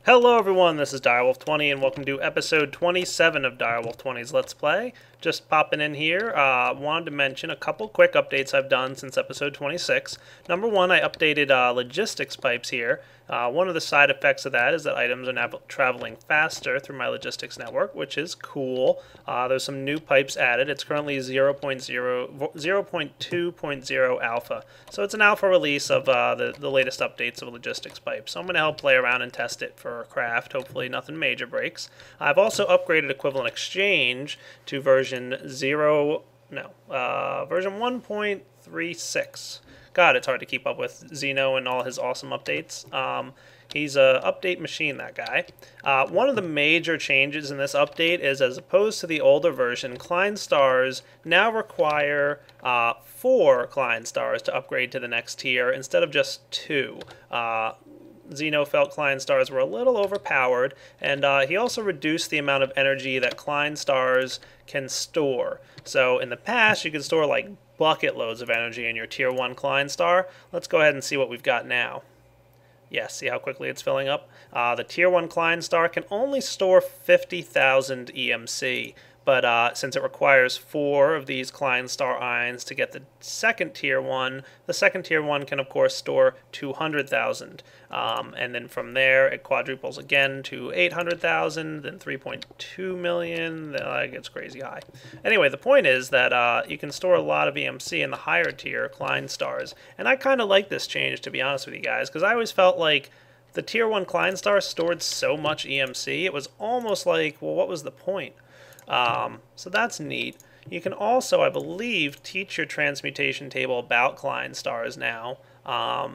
Hello everyone, this is Direwolf20 and welcome to episode 27 of Direwolf20's Let's Play. Just popping in here, wanted to mention a couple quick updates I've done since episode 26. Number one, I updated logistics pipes here. One of the side effects of that is that items are now traveling faster through my logistics network, which is cool. There's some new pipes added. It's currently 0.2.0 alpha. So it's an alpha release of the latest updates of logistics pipes. So I'm going to help play around and test it for craft. Hopefully nothing major breaks. I've also upgraded equivalent exchange to version 1.36. God, it's hard to keep up with Xeno and all his awesome updates. He's a update machine, that guy. One of the major changes in this update is, as opposed to the older version, Klein stars now require 4 Klein stars to upgrade to the next tier instead of just 2. Xeno felt Klein stars were a little overpowered, and he also reduced the amount of energy that Klein stars can store. So in the past, you could store like bucket loads of energy in your tier 1 Klein star. Let's go ahead and see what we've got now. Yes, see how quickly it's filling up? The tier 1 Klein star can only store 50,000 EMC. But since it requires 4 of these Klein star ions to get the second tier 1 can of course store 200,000. And then from there it quadruples again to 800,000, then 3.2 million, then it gets crazy high. Anyway, the point is that you can store a lot of EMC in the higher tier Klein stars. And I kind of like this change, to be honest with you guys, because I always felt like the tier 1 Klein star stored so much EMC, it was almost like, well, what was the point? So that's neat. You can also, I believe, teach your transmutation table about Klein stars now.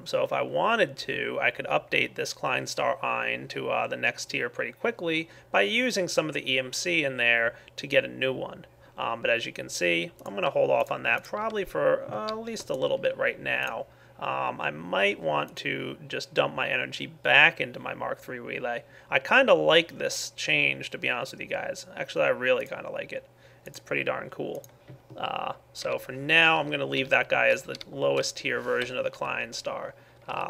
So if I wanted to, I could update this Klein star ion to the next tier pretty quickly by using some of the EMC in there to get a new one. But as you can see, I'm going to hold off on that probably for at least a little bit right now. I might want to just dump my energy back into my Mark III relay. I kind of like this change, to be honest with you guys. Actually, I really kind of like it. It's pretty darn cool. So for now, I'm going to leave that guy as the lowest tier version of the Klein star.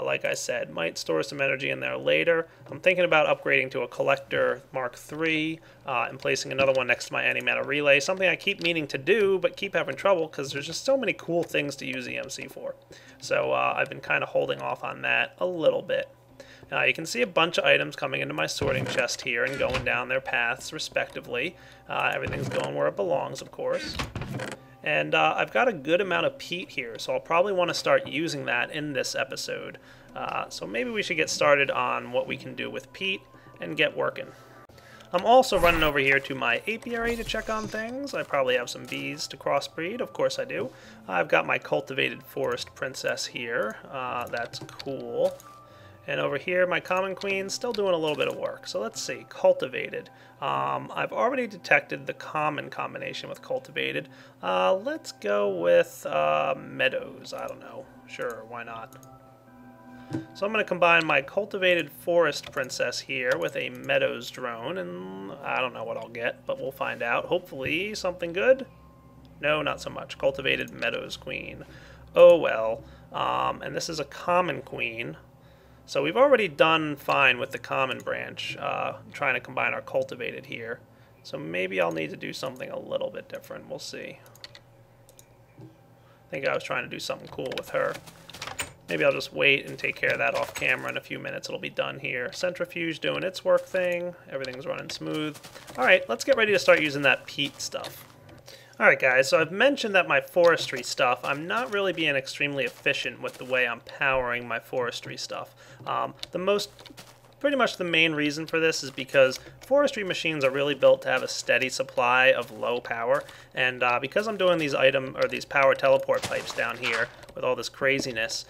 Like I said, might store some energy in there later. I'm thinking about upgrading to a collector Mark III and placing another one next to my antimatter relay, something I keep meaning to do but keep having trouble because there's just so many cool things to use EMC for. So I've been kind of holding off on that a little bit. You can see a bunch of items coming into my sorting chest here and going down their paths respectively. Everything's going where it belongs, of course. And I've got a good amount of peat here, so I'll probably want to start using that in this episode. So maybe we should get started on what we can do with peat and get working. I'm also running over here to my apiary to check on things. I probably have some bees to crossbreed, of course I do. I've got my cultivated forest princess here. That's cool. And over here, my common queen's still doing a little bit of work. So let's see, cultivated. I've already detected the common combination with cultivated. Let's go with meadows. I don't know. Sure, why not? So I'm going to combine my cultivated forest princess here with a meadows drone. And I don't know what I'll get, but we'll find out. Hopefully something good? No, not so much. Cultivated meadows queen. Oh well. And this is a common queen. So we've already done fine with the common branch, trying to combine our cultivated here. So maybe I'll need to do something a little bit different. We'll see. I think I was trying to do something cool with her. Maybe I'll just wait and take care of that off camera in a few minutes. It'll be done here. Centrifuge doing its work thing. Everything's running smooth. Alright, let's get ready to start using that peat stuff. Alright guys, so I've mentioned that my forestry stuff, I'm not really being extremely efficient with the way I'm powering my forestry stuff. Pretty much the main reason for this is because forestry machines are really built to have a steady supply of low power, and because I'm doing these power teleport pipes down here with all this craziness,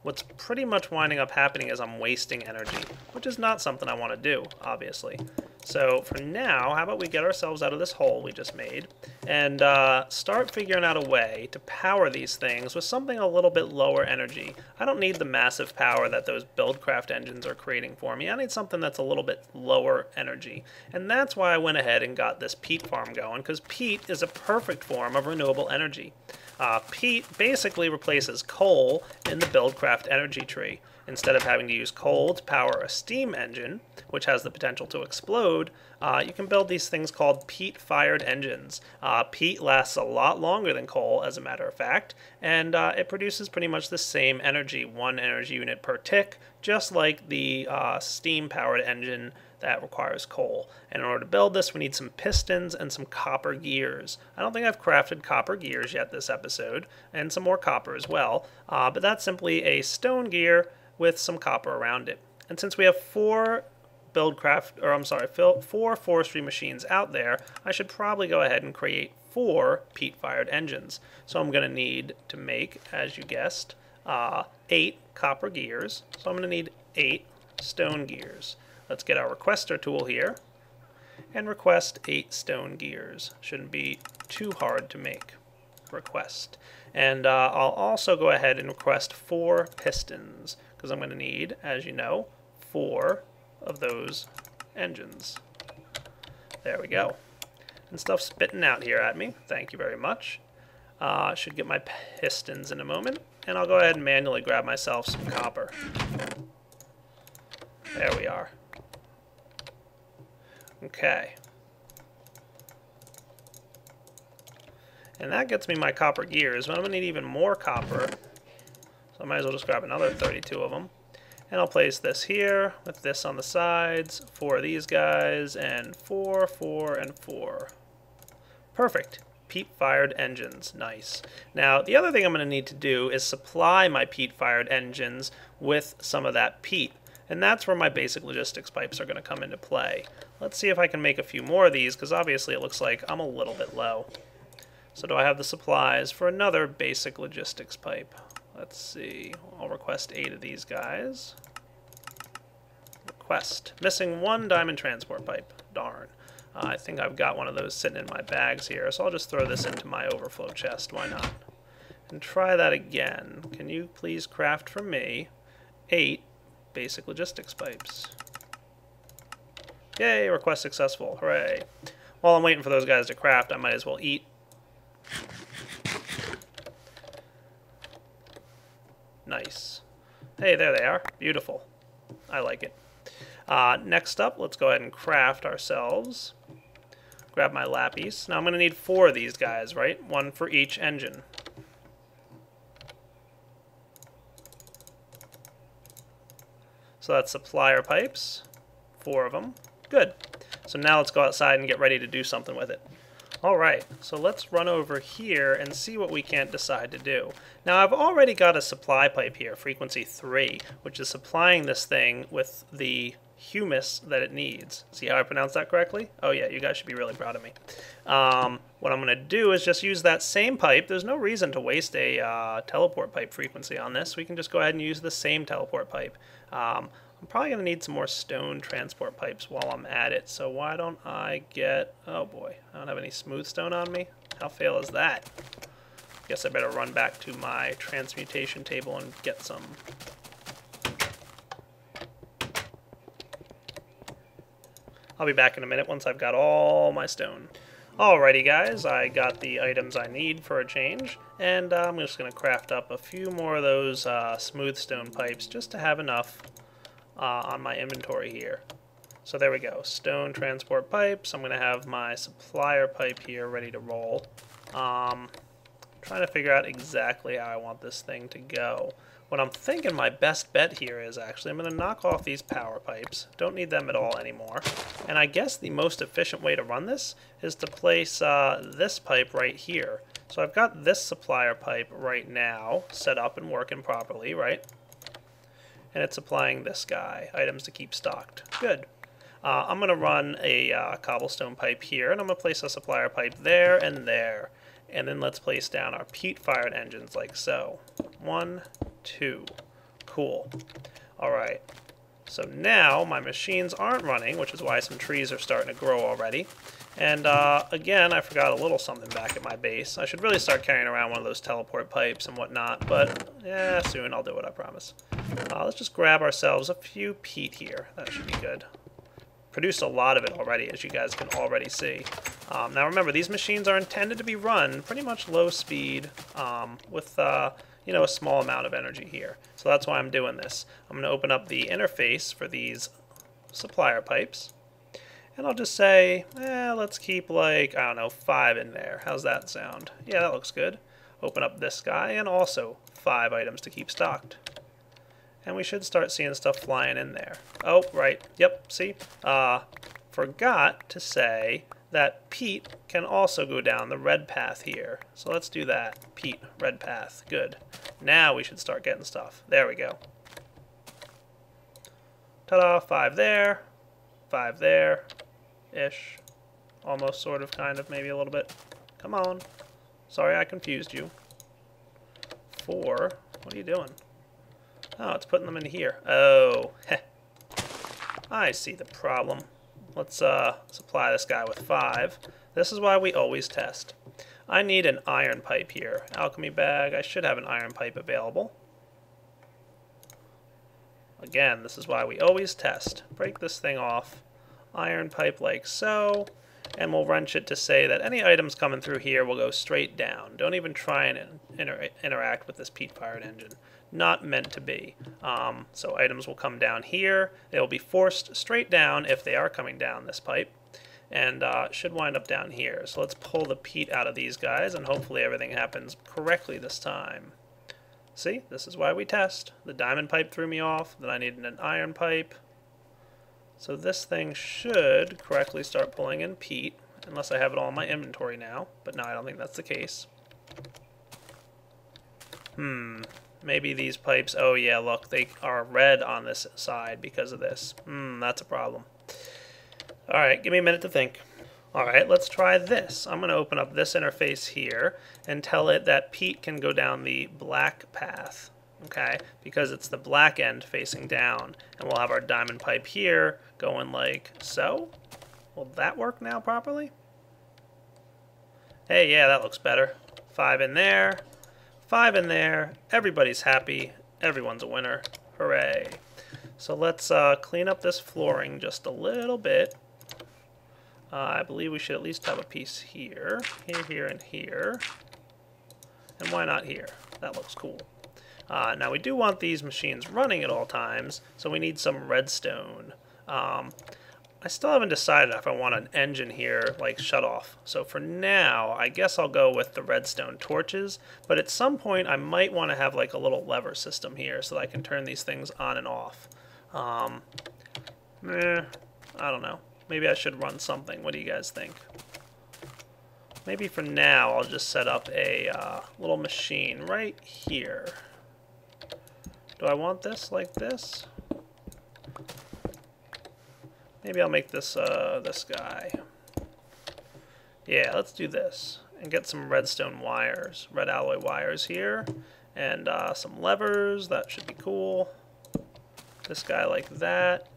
what's pretty much winding up happening is I'm wasting energy, which is not something I want to do, obviously. So for now, how about we get ourselves out of this hole we just made and start figuring out a way to power these things with something a little bit lower energy. I don't need the massive power that those Buildcraft engines are creating for me. I need something that's a little bit lower energy. And that's why I went ahead and got this peat farm going, because peat is a perfect form of renewable energy. Peat basically replaces coal in the Buildcraft energy tree. instead of having to use coal to power a steam engine, which has the potential to explode, you can build these things called peat-fired engines. Peat lasts a lot longer than coal, as a matter of fact, and it produces pretty much the same energy, 1 energy unit per tick, just like the steam-powered engine that requires coal. And in order to build this, we need some pistons and some copper gears. I don't think I've crafted copper gears yet this episode, and some more copper as well, but that's simply a stone gear with some copper around it. And since we have 4 forestry machines out there, I should probably go ahead and create 4 peat-fired engines. So I'm going to need to make, as you guessed, 8 copper gears. So I'm going to need 8 stone gears. Let's get our requester tool here and request 8 stone gears. Shouldn't be too hard to make. Request. And I'll also go ahead and request 4 pistons, because I'm going to need, as you know, 4 of those engines. There we go. And stuff's spitting out here at me. Thank you very much. Should get my pistons in a moment, and I'll go ahead and manually grab myself some copper. There we are. Okay. And that gets me my copper gears, but I'm going to need even more copper. So I might as well just grab another 32 of them. And I'll place this here, with this on the sides, 4 of these guys, and 4, 4, and 4. Perfect. Peat-fired engines. Nice. Now, the other thing I'm going to need to do is supply my peat-fired engines with some of that peat. And that's where my basic logistics pipes are going to come into play. Let's see if I can make a few more of these, because obviously it looks like I'm a little bit low. So do I have the supplies for another basic logistics pipe? Let's see. I'll request 8 of these guys. Request. Missing 1 diamond transport pipe. Darn. I think I've got one of those sitting in my bags here, so I'll just throw this into my overflow chest. Why not? And try that again. Can you please craft for me 8 basic logistics pipes? Yay, request successful. Hooray. While I'm waiting for those guys to craft, I might as well eat. Nice. Hey, there they are. Beautiful. I like it. Next up, let's go ahead and craft ourselves. Grab my lappies. Now I'm going to need 4 of these guys, right? 1 for each engine. So that's supplier pipes. 4 of them. Good. So now let's go outside and get ready to do something with it. Alright, so let's run over here and see what we can't decide to do. Now I've already got a supply pipe here, frequency 3, which is supplying this thing with the humus that it needs. See how I pronounced that correctly? Oh yeah, you guys should be really proud of me. What I'm going to do is just use that same pipe. There's no reason to waste a teleport pipe frequency on this. We can just go ahead and use the same teleport pipe. I'm probably going to need some more stone transport pipes while I'm at it, so why don't I get... Oh boy, I don't have any smooth stone on me? How fail is that? Guess I better run back to my transmutation table and get some. I'll be back in a minute once I've got all my stone. Alrighty guys, I got the items I need for a change, and I'm just going to craft up a few more of those smooth stone pipes just to have enough on my inventory here. So there we go, stone transport pipes. I'm going to have my supplier pipe here ready to roll. Trying to figure out exactly how I want this thing to go. What I'm thinking my best bet here is actually I'm going to knock off these power pipes. Don't need them at all anymore. And I guess the most efficient way to run this is to place this pipe right here. So I've got this supplier pipe right now set up and working properly, right? And it's supplying this guy, items to keep stocked. Good. I'm going to run a cobblestone pipe here, and I'm going to place a supplier pipe there and there. And then let's place down our peat-fired engines like so. 1, 2. Cool. Alright. So now my machines aren't running, which is why some trees are starting to grow already. And again, I forgot a little something back at my base. I should really start carrying around one of those teleport pipes and whatnot, but yeah, soon I'll do it, I promise. Let's just grab ourselves a few peat here. That should be good. Produced a lot of it already, as you guys can already see. Now remember, these machines are intended to be run pretty much low speed with you know, a small amount of energy here. So that's why I'm doing this. I'm going to open up the interface for these supplier pipes. And I'll just say, let's keep like, I don't know, 5 in there. How's that sound? Yeah, that looks good. Open up this guy and also 5 items to keep stocked. And we should start seeing stuff flying in there. Oh, right. Yep, see? Forgot to say that peat can also go down the red path here. So let's do that. Peat, red path. Good. Now we should start getting stuff. There we go. Ta-da, 5 there. 5 there. Ish. Almost, sort of, kind of, maybe a little bit. Come on. Sorry I confused you. 4. What are you doing? Oh, it's putting them in here. Oh, heh. I see the problem. Let's supply this guy with 5. This is why we always test. I need an iron pipe here. Alchemy bag. I should have an iron pipe available. Again, this is why we always test. Break this thing off. Iron pipe like so. And we'll wrench it to say that any items coming through here will go straight down. Don't even try and interact with this peat-fired engine. Not meant to be. So items will come down here. They will be forced straight down if they are coming down this pipe. And should wind up down here. So let's pull the peat out of these guys, and hopefully everything happens correctly this time. See, this is why we test. The diamond pipe threw me off. Then I needed an iron pipe. So this thing should correctly start pulling in peat, unless I have it all in my inventory now. But no, I don't think that's the case. Maybe these pipes, oh yeah, look, they are red on this side because of this. That's a problem. Alright, give me a minute to think. Alright, let's try this. I'm going to open up this interface here and tell it that peat can go down the black path. Okay, because it's the black end facing down. And we'll have our diamond pipe here going like so. Will that work now properly? Hey, yeah, that looks better. 5 in there. 5 in there. Everybody's happy. Everyone's a winner. Hooray. So let's clean up this flooring just a little bit. I believe we should at least have a piece here. Here, and here. And why not here? That looks cool. Now we do want these machines running at all times, so we need some redstone. I still haven't decided if I want an engine here, like shut off. So for now, I guess I'll go with the redstone torches, but at some point I might want to have like a little lever system here so that I can turn these things on and off. I don't know. Maybe I should run something. What do you guys think? Maybe for now I'll just set up a little machine right here. Do I want this like this? Maybe I'll make this this guy. Yeah, let's do this. And get some redstone wires, red alloy wires here. And some levers, that should be cool. This guy like that.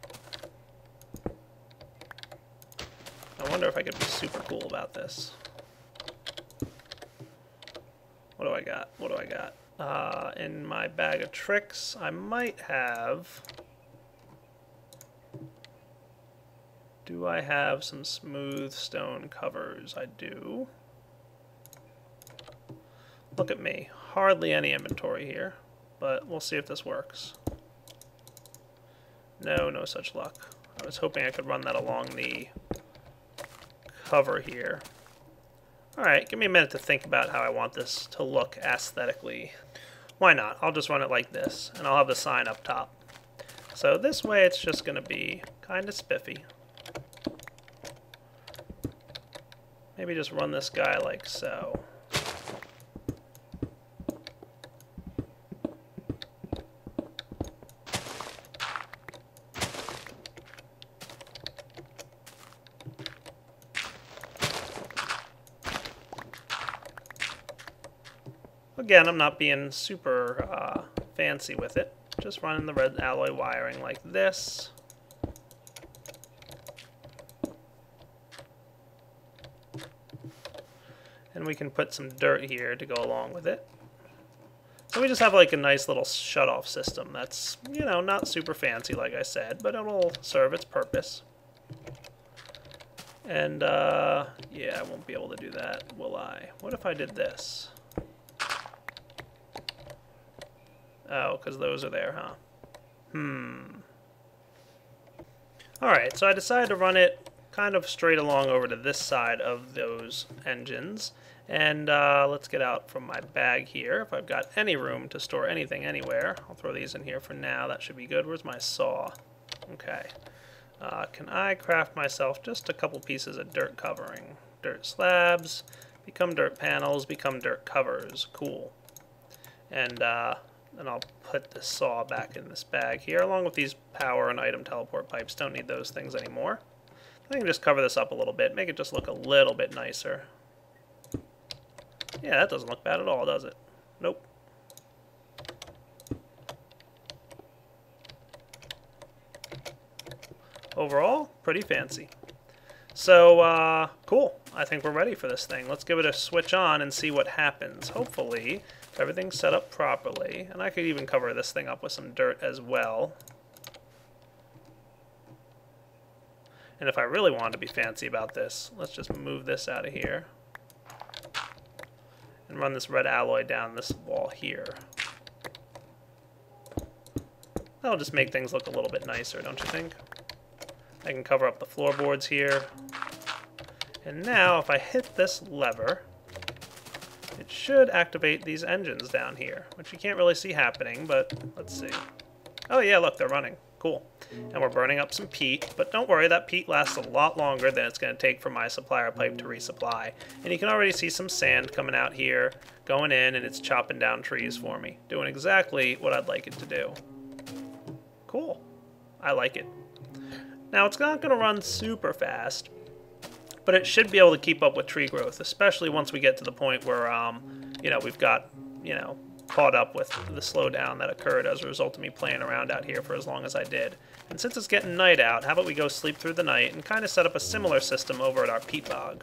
I wonder if I could be super cool about this. What do I got? What do I got? In my bag of tricks, I might have... Do I have some smooth stone covers? I do. Look at me. Hardly any inventory here, but we'll see if this works. No, no such luck. I was hoping I could run that along the cover here. Alright, give me a minute to think about how I want this to look aesthetically. Why not? I'll just run it like this, and I'll have the sign up top. So this way it's just going to be kind of spiffy. Maybe just run this guy like so. Again, I'm not being super fancy with it. Just running the red alloy wiring like this. And we can put some dirt here to go along with it. So we just have like a nice little shut-off system that's, you know, not super fancy like I said, but it'll serve its purpose. And, yeah, I won't be able to do that, will I? What if I did this? Oh, because those are there, huh? Alright, so I decided to run it kind of straight along over to this side of those engines. And let's get out from my bag here. If I've got any room to store anything anywhere, I'll throw these in here for now. That should be good. Where's my saw? Okay. Can I craft myself just a couple pieces of dirt covering? Dirt slabs, become dirt panels, become dirt covers. Cool. And then I'll put the saw back in this bag here, along with these power and item teleport pipes. Don't need those things anymore. I can just cover this up a little bit, make it just look a little bit nicer. Yeah, that doesn't look bad at all, does it? Nope. Overall, pretty fancy. So, cool. I think we're ready for this thing. Let's give it a switch on and see what happens. Hopefully, everything's set up properly. And I could even cover this thing up with some dirt as well. And if I really wanted to be fancy about this, let's just move this out of here. And run this red alloy down this wall here. That'll just make things look a little bit nicer, don't you think? I can cover up the floorboards here. And now, if I hit this lever, it should activate these engines down here, which you can't really see happening, but let's see. Oh yeah, look, they're running. Cool. And we're burning up some peat, but don't worry, that peat lasts a lot longer than it's going to take for my supplier pipe to resupply. And you can already see some sand coming out here, going in, and it's chopping down trees for me. Doing exactly what I'd like it to do. Cool. I like it. Now, it's not going to run super fast, but it should be able to keep up with tree growth, especially once we get to the point where, you know, we've got, you know, caught up with the slowdown that occurred as a result of me playing around out here for as long as I did. And since it's getting night out, how about we go sleep through the night and kind of set up a similar system over at our peat bog.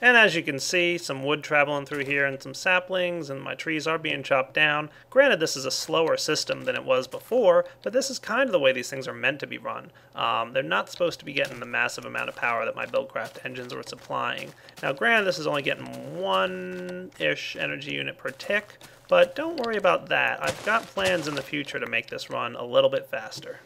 And as you can see, some wood traveling through here and some saplings, and my trees are being chopped down. Granted, this is a slower system than it was before, but this is kind of the way these things are meant to be run. They're not supposed to be getting the massive amount of power that my Buildcraft engines were supplying. Now granted, this is only getting 1-ish energy unit per tick, but don't worry about that. I've got plans in the future to make this run a little bit faster.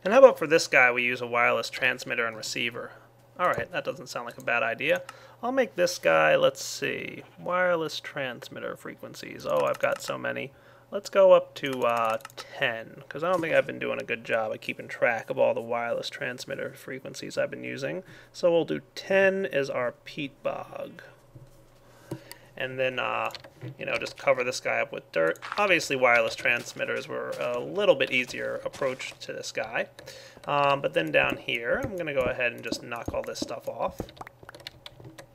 And how about for this guy, we use a wireless transmitter and receiver. Alright, that doesn't sound like a bad idea. I'll make this guy, let's see, wireless transmitter frequencies. Oh, I've got so many. Let's go up to 10, because I don't think I've been doing a good job of keeping track of all the wireless transmitter frequencies I've been using. So we'll do 10 as our peat bog. And then, you know, just cover this guy up with dirt. Obviously, wireless transmitters were a little bit easier approach to this guy. But then down here, I'm going to go ahead and just knock all this stuff off.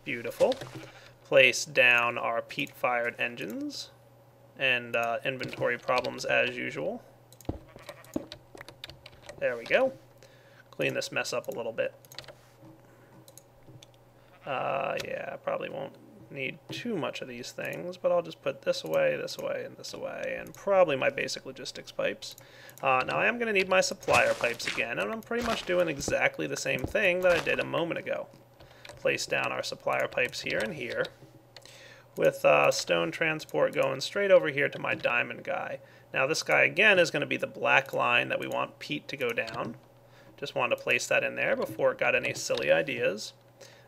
Beautiful. Place down our peat-fired engines. And inventory problems as usual. There we go. Clean this mess up a little bit. Yeah, I probably won't need too much of these things, but I'll just put this away, and this away, and probably my basic logistics pipes. Now I am going to need my supplier pipes again, and I'm pretty much doing exactly the same thing that I did a moment ago. Place down our supplier pipes here and here, with stone transport going straight over here to my diamond guy. Now this guy again is going to be the black line that we want peat to go down. Just wanted to place that in there before it got any silly ideas.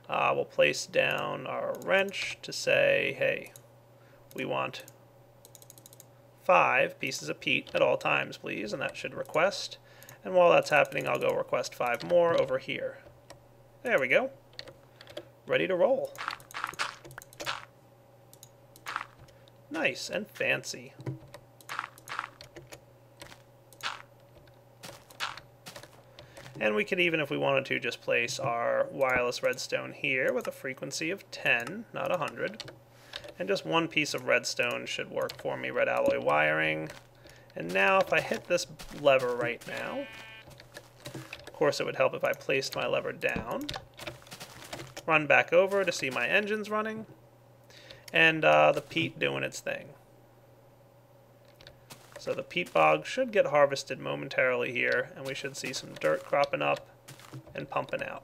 We'll place down our wrench to say, hey, we want 5 pieces of peat at all times, please, and that should request. And while that's happening, I'll go request 5 more over here. There we go. Ready to roll. Nice and fancy. And we could even, if we wanted to, just place our wireless redstone here with a frequency of 10, not 100. And just 1 piece of redstone should work for me, red alloy wiring. And now if I hit this lever right now, of course it would help if I placed my lever down, run back over to see my engines running, and the peat doing its thing. So the peat bog should get harvested momentarily here, and we should see some dirt cropping up and pumping out.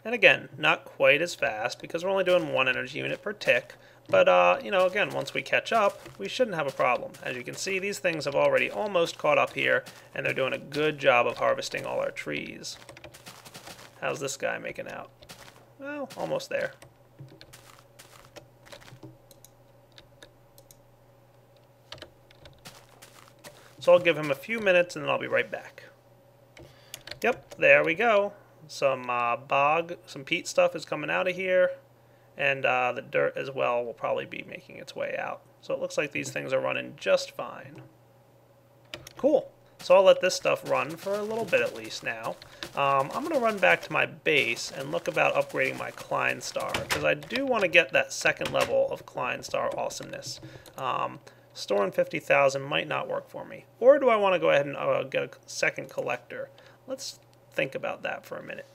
And again, not quite as fast because we're only doing 1 energy unit per tick. But, you know, again, once we catch up, we shouldn't have a problem. As you can see, these things have already almost caught up here, and they're doing a good job of harvesting all our trees. How's this guy making out? Well, almost there. So I'll give him a few minutes, and then I'll be right back. Yep, there we go. Some some peat stuff is coming out of here. And the dirt as well will probably be making its way out. So it looks like these things are running just fine. Cool. So I'll let this stuff run for a little bit at least now. I'm going to run back to my base and look about upgrading my Klein Star, because I do want to get that second level of Klein Star awesomeness. Storing 50,000 might not work for me. Or do I want to go ahead and get a second collector? Let's think about that for a minute.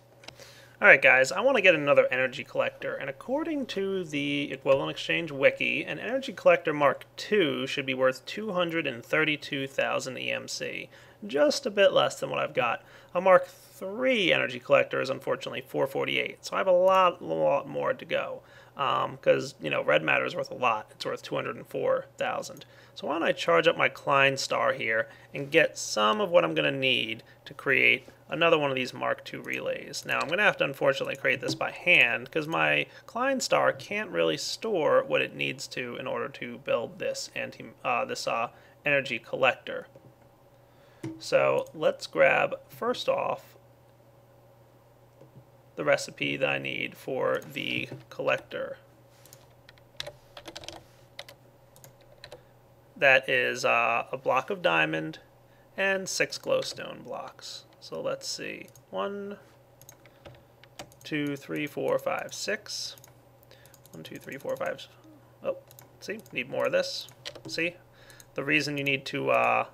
Alright guys, I want to get another energy collector, and according to the Equivalent Exchange Wiki, an energy collector Mark II should be worth 232,000 EMC, just a bit less than what I've got. A Mark III energy collector is unfortunately 448, so I have a lot more to go, because, you know, red matter is worth a lot. It's worth 204,000. So why don't I charge up my Klein Star here and get some of what I'm going to need to create another one of these Mark II relays. Now I'm going to have to unfortunately create this by hand because my Klein Star can't really store what it needs to in order to build this energy collector. So let's grab first off the recipe that I need for the collector. That is a block of diamond and 6 glowstone blocks. So let's see. 1, 2, 3, 4, 5, 6. 1, 2, 3, 4, 5. Oh, see? Need more of this. See? The reason you need to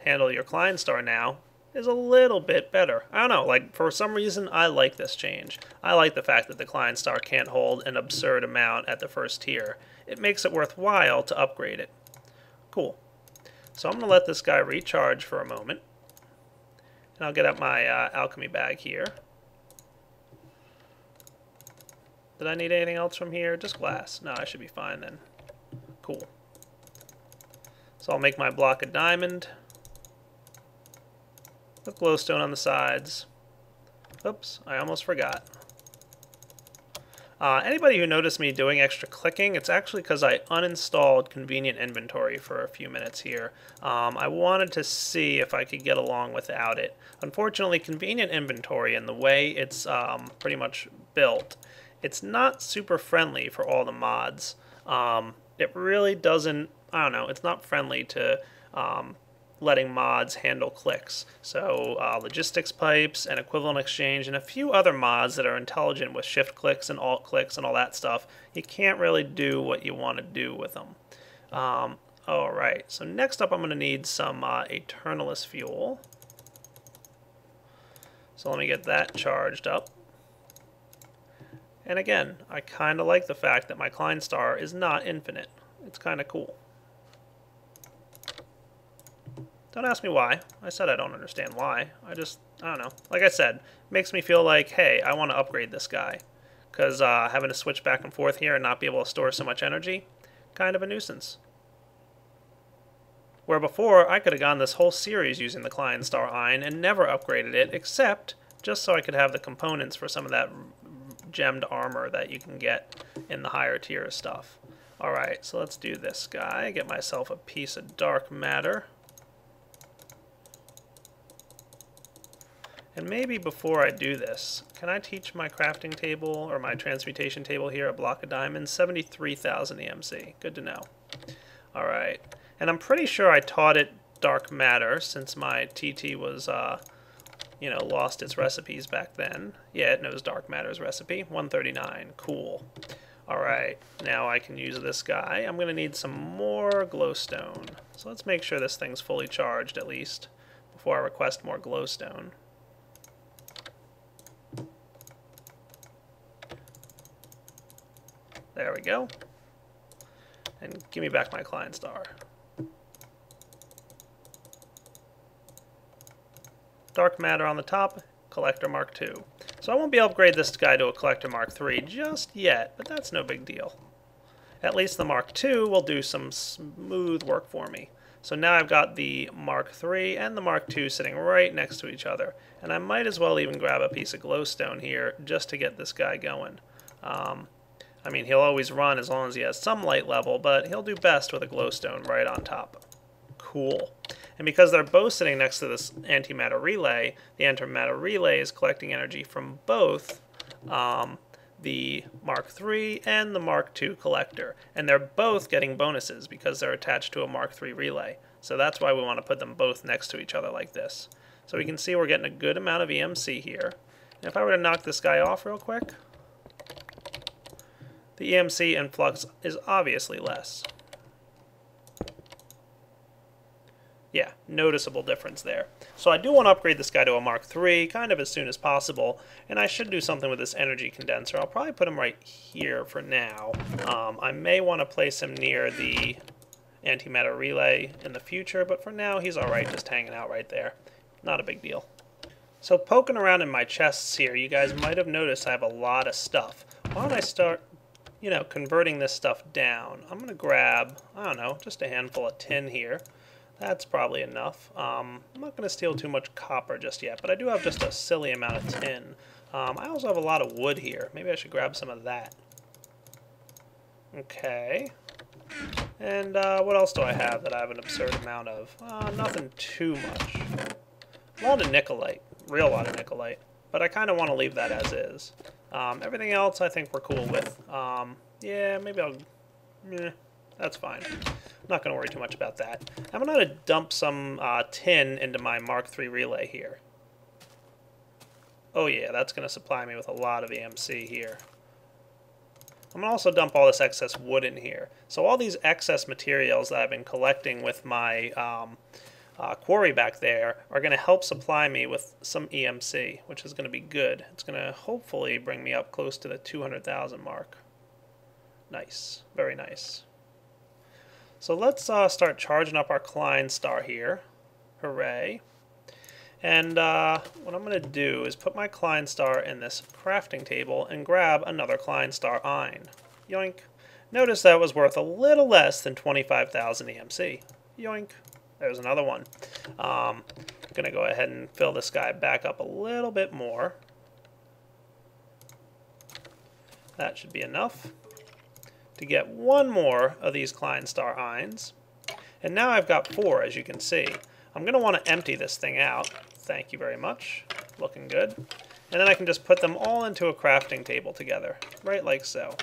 handle your Klein Star now is a little bit better. I don't know, like, for some reason, I like this change. I like the fact that the Klein Star can't hold an absurd amount at the first tier. It makes it worthwhile to upgrade it. Cool. So I'm going to let this guy recharge for a moment. And I'll get out my alchemy bag here. Did I need anything else from here? Just glass. No, I should be fine then. Cool. So I'll make my block of diamond. With glowstone on the sides. Oops, I almost forgot. Anybody who noticed me doing extra clicking, it's actually because I uninstalled Convenient Inventory for a few minutes here. I wanted to see if I could get along without it. Unfortunately, Convenient Inventory and the way it's pretty much built, it's not super friendly for all the mods. It really doesn't, I don't know, it's not friendly to letting mods handle clicks. So logistics pipes and equivalent exchange and a few other mods that are intelligent with shift clicks and alt clicks and all that stuff, you can't really do what you want to do with them. Alright, so next up I'm going to need some Eternalist fuel. So let me get that charged up. And again, I kind of like the fact that my Klein Star is not infinite. It's kind of cool. Don't ask me why. I said I don't understand why. I don't know. Like I said, it makes me feel like, hey, I want to upgrade this guy. Because having to switch back and forth here and not be able to store so much energy, kind of a nuisance. Where before, I could have gone this whole series using the Klein Star Iron and never upgraded it, except just so I could have the components for some of that gemmed armor that you can get in the higher tier stuff. Alright, so let's do this guy. Get myself a piece of dark matter. And maybe before I do this, can I teach my crafting table or my transmutation table here a block of diamonds? 73,000 EMC. Good to know. Alright. And I'm pretty sure I taught it dark matter since my TT was, you know, lost its recipes back then. Yeah, it knows dark matter's recipe. 139. Cool. Alright. Now I can use this guy. I'm going to need some more glowstone. So let's make sure this thing's fully charged at least before I request more glowstone. There we go. And give me back my Klein Star. Dark matter on the top, collector Mark II. So I won't be able to upgrade this guy to a Collector Mark III just yet, but that's no big deal. At least the Mark II will do some smooth work for me. So now I've got the Mark III and the Mark II sitting right next to each other. And I might as well even grab a piece of glowstone here just to get this guy going. I mean, he'll always run as long as he has some light level, but he'll do best with a glowstone right on top. Cool. And because they're both sitting next to this antimatter relay, the antimatter relay is collecting energy from both the Mark III and the Mark II collector. And they're both getting bonuses because they're attached to a Mark III relay. So that's why we want to put them both next to each other like this. So we can see we're getting a good amount of EMC here. And if I were to knock this guy off real quick, the EMC influx is obviously less. Yeah, noticeable difference there. So I do want to upgrade this guy to a Mark III kind of as soon as possible, and I should do something with this energy condenser. I'll probably put him right here for now. I may want to place him near the antimatter relay in the future, but for now he's alright just hanging out right there. Not a big deal. So poking around in my chests here, you guys might have noticed I have a lot of stuff. Why don't I start, converting this stuff down? I'm going to grab, I don't know, just a handful of tin here. That's probably enough. I'm not going to steal too much copper just yet, but I do have just a silly amount of tin. I also have a lot of wood here. Maybe I should grab some of that. Okay. And what else do I have that I have an absurd amount of? Nothing too much. A lot of nickelite. Real lot of nickelite. But I kind of want to leave that as is. Everything else I think we're cool with. Yeah, maybe I'll... that's fine. I'm not going to worry too much about that. I'm going to dump some tin into my Mark III relay here. Oh yeah, that's going to supply me with a lot of EMC here. I'm going to also dump all this excess wood in here. So all these excess materials that I've been collecting with my quarry back there are going to help supply me with some EMC, which is going to be good. It's going to hopefully bring me up close to the 200,000 mark. Nice. Very nice. So let's start charging up our Klein star here. Hooray. And what I'm going to do is put my Klein star in this crafting table and grab another Klein star iron. Yoink. Notice that was worth a little less than 25,000 EMC. Yoink. There's another one. I'm going to go ahead and fill this guy back up a little bit more. That should be enough to get one more of these Klein star ions. And now I've got 4, as you can see. I'm going to want to empty this thing out. Thank you very much. Looking good. And then I can just put them all into a crafting table together, right like so.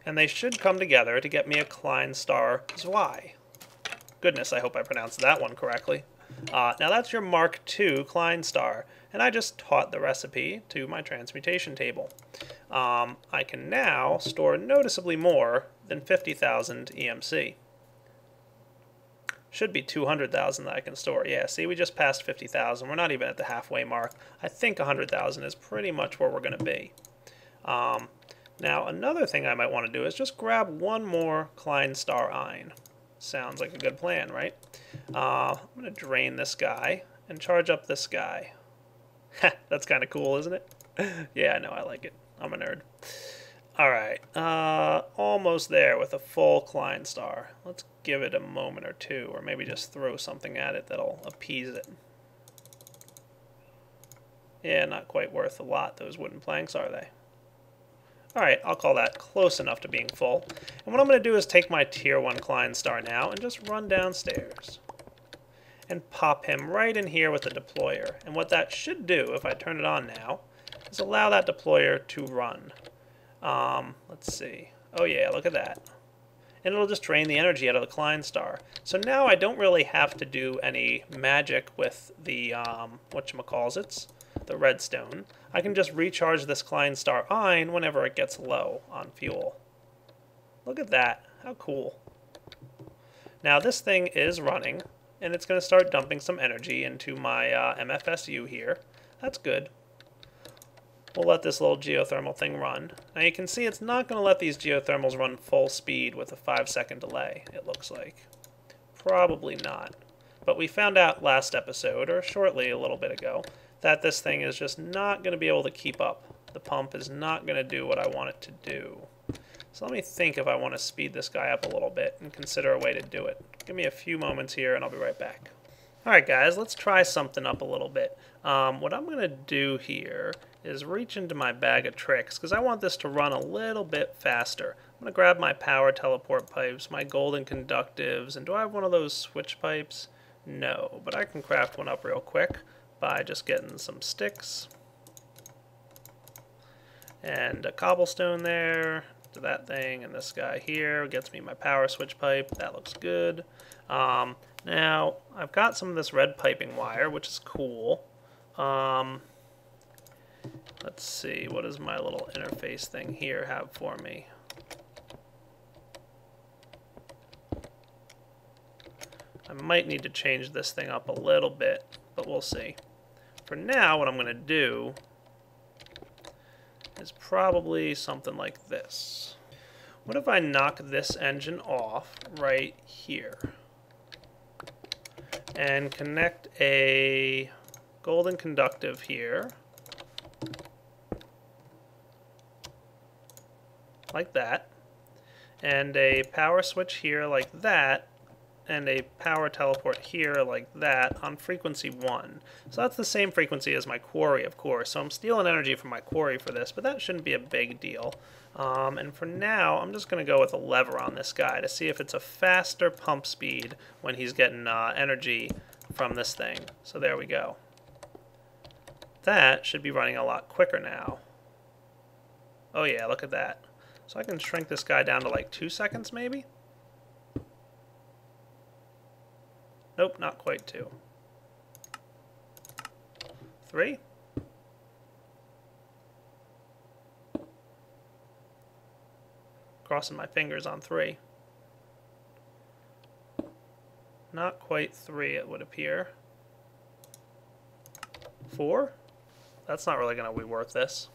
And they should come together to get me a Klein star Zwei. Goodness, I hope I pronounced that one correctly. Now that's your Mark II Klein star, and I just taught the recipe to my transmutation table. I can now store noticeably more than 50,000 EMC. Should be 200,000 that I can store. Yeah, see, we just passed 50,000. We're not even at the halfway mark. I think 100,000 is pretty much where we're going to be. Now, another thing I might want to do is just grab one more Klein star ion. Sounds like a good plan, right? I'm going to drain this guy and charge up this guy. That's kind of cool, isn't it? Yeah, I know, I like it. I'm a nerd. Alright, almost there with a full Klein star. Let's give it a moment or two, or maybe just throw something at it that'll appease it. Yeah, not quite worth a lot, those wooden planks, are they? Alright, I'll call that close enough to being full. And what I'm going to do is take my Tier 1 Klein star now and just run downstairs. And pop him right in here with the deployer. And what that should do, if I turn it on now, is allow that deployer to run. Let's see. Oh yeah, look at that. And it'll just drain the energy out of the Klein star. So now I don't really have to do any magic with the, whatchamacallits, the redstone. I can just recharge this Klein star ion whenever it gets low on fuel. Look at that. How cool. Now this thing is running, and it's going to start dumping some energy into my MFSU here. That's good. We'll let this little geothermal thing run. Now you can see it's not going to let these geothermals run full speed with a 5-second delay, it looks like. Probably not. But we found out last episode, or shortly a little bit ago, that this thing is just not going to be able to keep up. The pump is not going to do what I want it to do. So let me think if I want to speed this guy up a little bit and consider a way to do it. Give me a few moments here and I'll be right back. Alright guys, let's try something up a little bit. What I'm going to do here is reach into my bag of tricks because I want this to run a little bit faster. I'm going to grab my power teleport pipes, my golden conductives, and do I have one of those switch pipes? No, but I can craft one up real quick by just getting some sticks and a cobblestone there to that thing, and this guy here gets me my power switch pipe. That looks good. Now I've got some of this red piping wire, which is cool. Let's see, what does my little interface thing here have for me? I might need to change this thing up a little bit, but we'll see. For now, what I'm going to do is probably something like this. What if I knock this engine off right here and connect a golden conductive here, like that, and a power switch here like that, and a power teleport here like that on frequency 1. So that's the same frequency as my quarry, of course. So I'm stealing energy from my quarry for this, but that shouldn't be a big deal. And for now, I'm just going to go with a lever on this guy to see if it's a faster pump speed when he's getting energy from this thing. So there we go. That should be running a lot quicker now. Oh yeah, look at that. So I can shrink this guy down to like 2 seconds maybe? Nope, not quite 2. 3? Crossing my fingers on 3. Not quite 3, it would appear. 4? That's not really going to be worth this.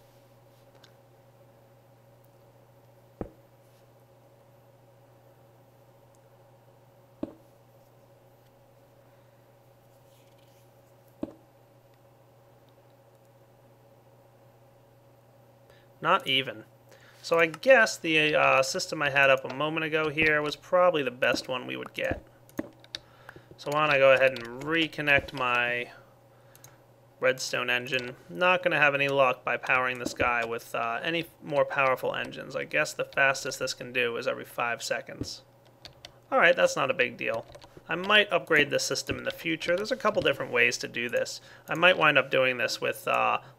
Not even. So I guess the system I had up a moment ago here was probably the best one we would get. So why don't I go ahead and reconnect my redstone engine. Not going to have any luck by powering this guy with any more powerful engines. I guess the fastest this can do is every 5 seconds. Alright, that's not a big deal. I might upgrade this system in the future. There's a couple different ways to do this. I might wind up doing this with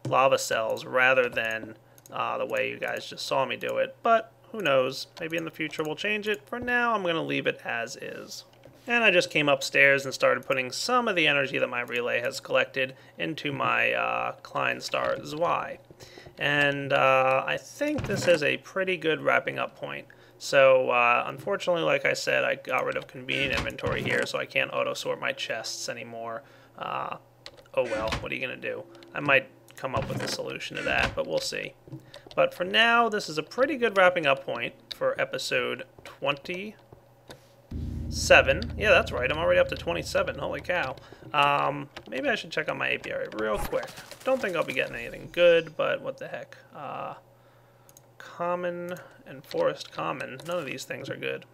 lava cells rather than the way you guys just saw me do it, but who knows, maybe in the future we'll change it. For now, I'm going to leave it as is. And I just came upstairs and started putting some of the energy that my relay has collected into my Klein Star Zwei. And I think this is a pretty good wrapping up point. So unfortunately, like I said, I got rid of convenient inventory here, so I can't auto-sort my chests anymore. Oh well, what are you going to do? I might come up with a solution to that, but we'll see. But for now, this is a pretty good wrapping up point for episode 27. Yeah, that's right. I'm already up to 27. Holy cow. Maybe I should check on my apiary real quick. Don't think I'll be getting anything good, but what the heck. Common and forest common. None of these things are good.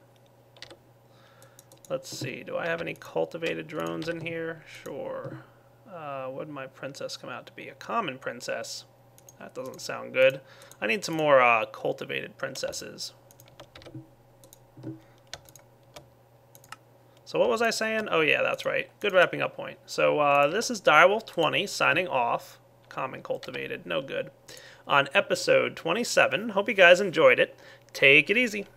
Let's see. Do I have any cultivated drones in here? Sure. What did my princess come out to be? A common princess. That doesn't sound good. I need some more cultivated princesses. So what was I saying? Oh yeah, that's right. Good wrapping up point. So this is Direwolf20 signing off. Common cultivated, no good. On episode 27. Hope you guys enjoyed it. Take it easy.